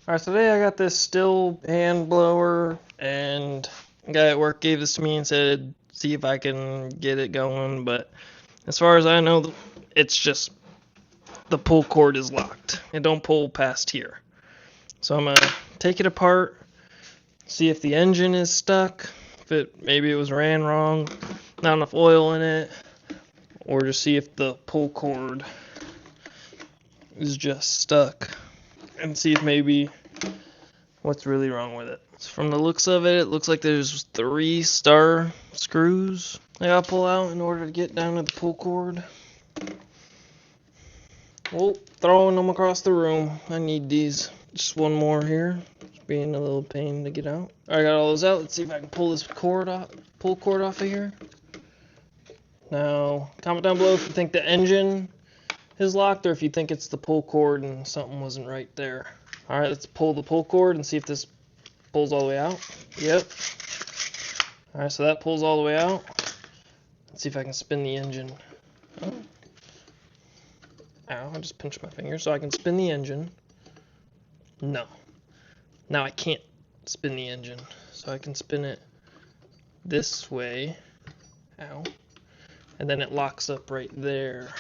Alright, so today I got this still hand blower, and a guy at work gave this to me and said, see if I can get it going, but as far as I know, it's just the pull cord is locked. It don't pull past here. So I'm gonna take it apart, see if the engine is stuck, if maybe it was ran wrong, not enough oil in it, or just see if the pull cord is just stuck, and see if maybe what's really wrong with it. So from the looks of it, it looks like there's 3 star screws I gotta pull out in order to get down to the pull cord. Well, throwing them across the room. I need these. Just one more here. It's being a little pain to get out. Alright, got all those out. Let's see if I can pull this pull cord off of here. Now, comment down below if you think the engine is locked or if you think it's the pull cord and something wasn't right there. Alright, let's pull the pull cord and see if this pulls all the way out. Yep. Alright, so that pulls all the way out. Let's see if I can spin the engine. Oh. Ow, I just pinched my finger so I can spin the engine. No. Now I can't spin the engine. So I can spin it this way. Ow. And then it locks up right there.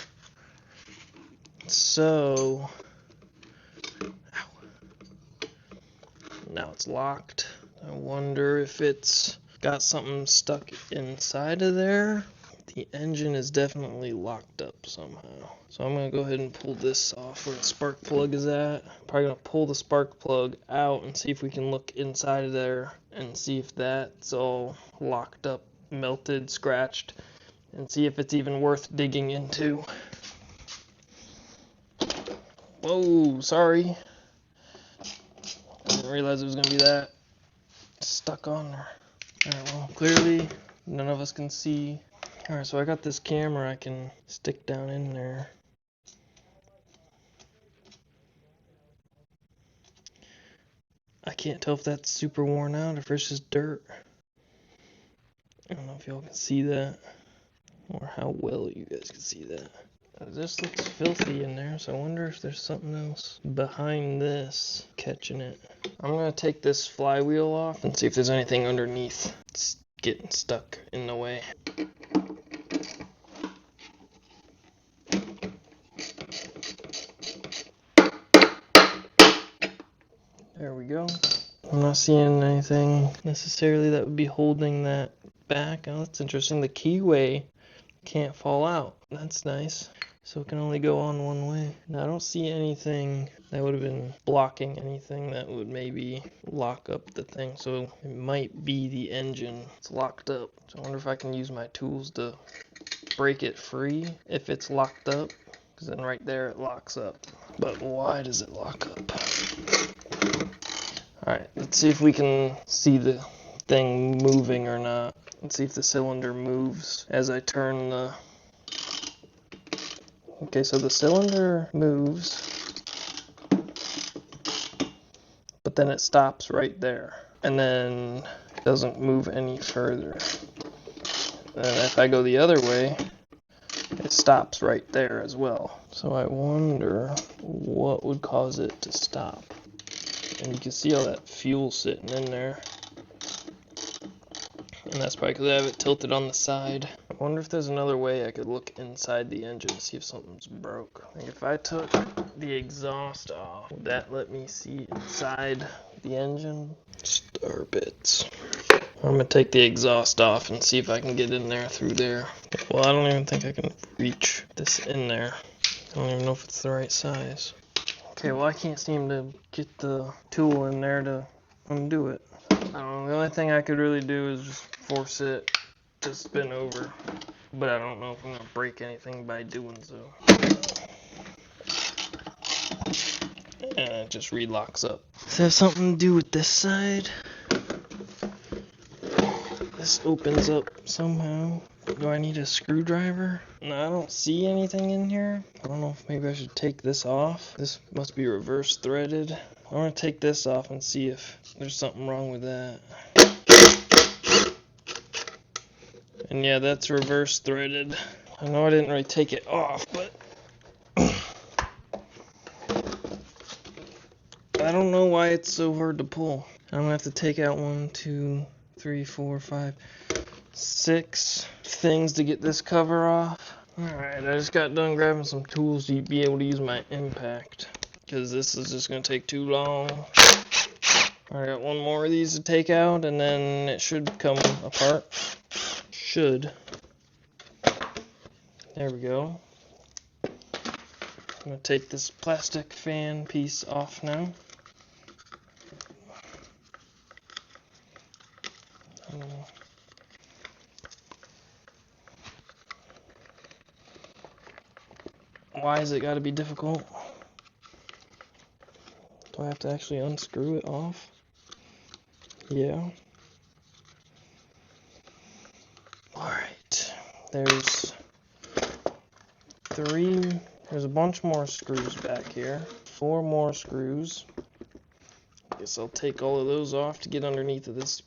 So... Now it's locked. I wonder if it's got something stuck inside of there. The engine is definitely locked up somehow. So I'm going to go ahead and pull this off where the spark plug is at. Probably going to pull the spark plug out and see if we can look inside of there and see if that's all locked up, melted, scratched, and see if it's even worth digging into. Whoa, sorry. I didn't realize it was going to be that stuck on there. Alright, well, clearly none of us can see. Alright, so I got this camera I can stick down in there. I can't tell if that's super worn out or if it's just dirt. I don't know if y'all can see that or how well you guys can see that. This looks filthy in there, so I wonder if there's something else behind this catching it. I'm going to take this flywheel off and see if there's anything underneath it's getting stuck in the way. There we go. I'm not seeing anything necessarily that would be holding that back. Oh, that's interesting. The keyway can't fall out. That's nice. So it can only go on one way. Now I don't see anything that would have been blocking anything that would maybe lock up the thing. So it might be the engine. It's locked up. So I wonder if I can use my tools to break it free if it's locked up. Because then right there it locks up. But why does it lock up? Alright, let's see if we can see the thing moving or not. Let's see if the cylinder moves as I turn the... Okay, so the cylinder moves, but then it stops right there, and then it doesn't move any further. And if I go the other way, it stops right there as well. So I wonder what would cause it to stop. And you can see all that fuel sitting in there. And that's probably because I have it tilted on the side. I wonder if there's another way I could look inside the engine to see if something's broke. Like if I took the exhaust off, would that let me see inside the engine? Star bits. I'm going to take the exhaust off and see if I can get in there through there. Well, I don't even think I can reach this in there. I don't even know if it's the right size. Okay, well I can't seem to get the tool in there to undo it. I don't know, the only thing I could really do is just force it to spin over, but I don't know if I'm going to break anything by doing so. And it just relocks up. Does that have something to do with this side? This opens up somehow. Do I need a screwdriver? No, I don't see anything in here. I don't know if maybe I should take this off. This must be reverse threaded. I want to take this off and see if there's something wrong with that. And yeah, that's reverse threaded. I know I didn't really take it off, but I don't know why it's so hard to pull. I'm gonna have to take out 1, 2, 3, 4, 5, 6 things to get this cover off. Alright, I just got done grabbing some tools to be able to use my impact, because this is just gonna take too long. I got one more of these to take out, and then it should come apart. Should. There we go. I'm going to take this plastic fan piece off now. Why has it got to be difficult? Do I have to actually unscrew it off? Yeah. Alright. There's a bunch more screws back here. 4 more screws. I guess I'll take all of those off to get underneath of this.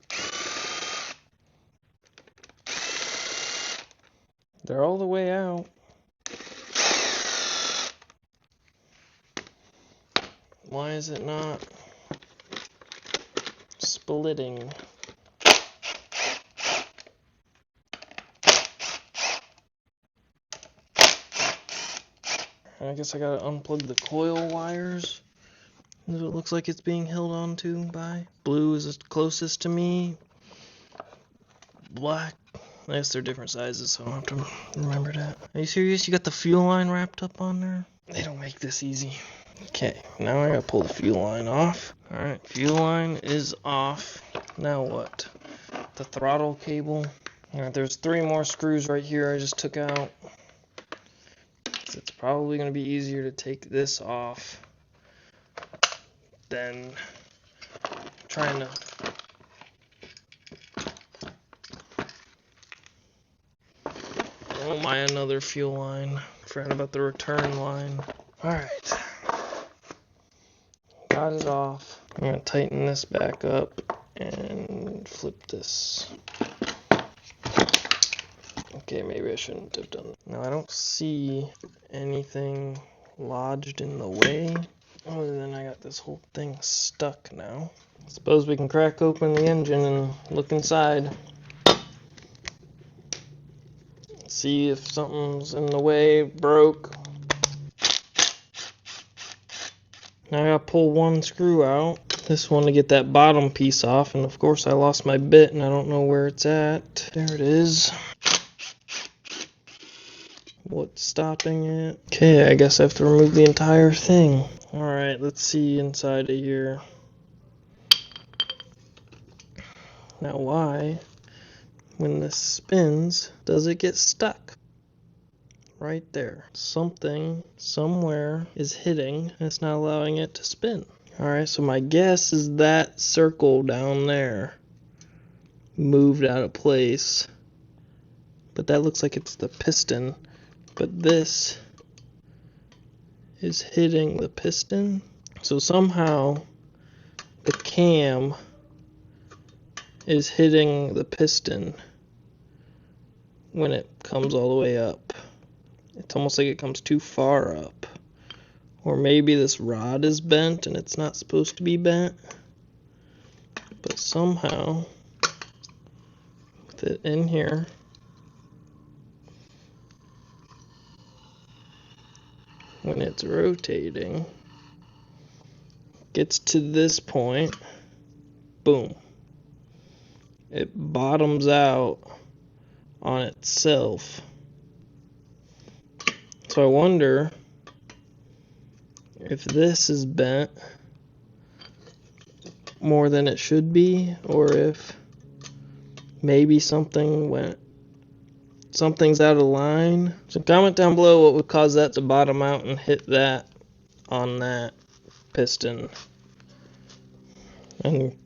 They're all the way out. Why is it not splitting? I guess I gotta unplug the coil wires. It looks like it's being held onto by. Blue is the closest to me. Black. I guess they're different sizes, so I don't have to remember that. Are you serious? You got the fuel line wrapped up on there? They don't make this easy. Okay, now I gotta pull the fuel line off. Alright, fuel line is off. Now what? The throttle cable. Alright, there's 3 more screws right here I just took out. It's probably going to be easier to take this off than trying to another fuel line. Forgot about the return line. Alright. Got it off. I'm going to tighten this back up and flip this. Okay, maybe I shouldn't have done that. Now I don't see anything lodged in the way, other than I got this whole thing stuck now. Suppose we can crack open the engine and look inside. See if something's in the way, broke. Now I gotta pull one screw out. This one to get that bottom piece off, and of course I lost my bit and I don't know where it's at. There it is. What's stopping it? Okay, I guess I have to remove the entire thing. Alright, let's see inside of here. Now why, when this spins, does it get stuck? Right there. Something, somewhere, is hitting, and it's not allowing it to spin. Alright, so my guess is that circle down there moved out of place. But that looks like it's the piston. But this is hitting the piston. So somehow the cam is hitting the piston when it comes all the way up. It's almost like it comes too far up. Or maybe this rod is bent and it's not supposed to be bent. But somehow, with it in here, when it's rotating, gets to this point, boom, it bottoms out on itself. So I wonder if this is bent more than it should be, or if maybe something's out of line. So comment down below what would cause that to bottom out and hit that on that piston. And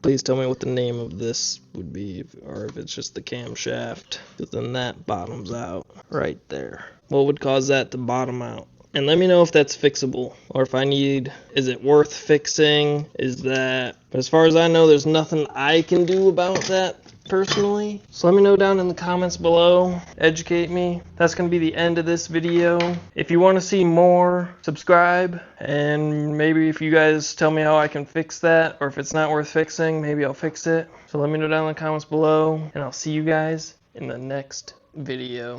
please tell me what the name of this would be, or if it's just the camshaft, because then that bottoms out right there. What would cause that to bottom out? And let me know if that's fixable, or if is it worth fixing? But as far as I know, there's nothing I can do about that personally. So let me know down in the comments below, educate me. That's going to be the end of this video. If you want to see more, subscribe, and maybe if you guys tell me how I can fix that, or if it's not worth fixing, maybe I'll fix it. So let me know down in the comments below, and I'll see you guys in the next video.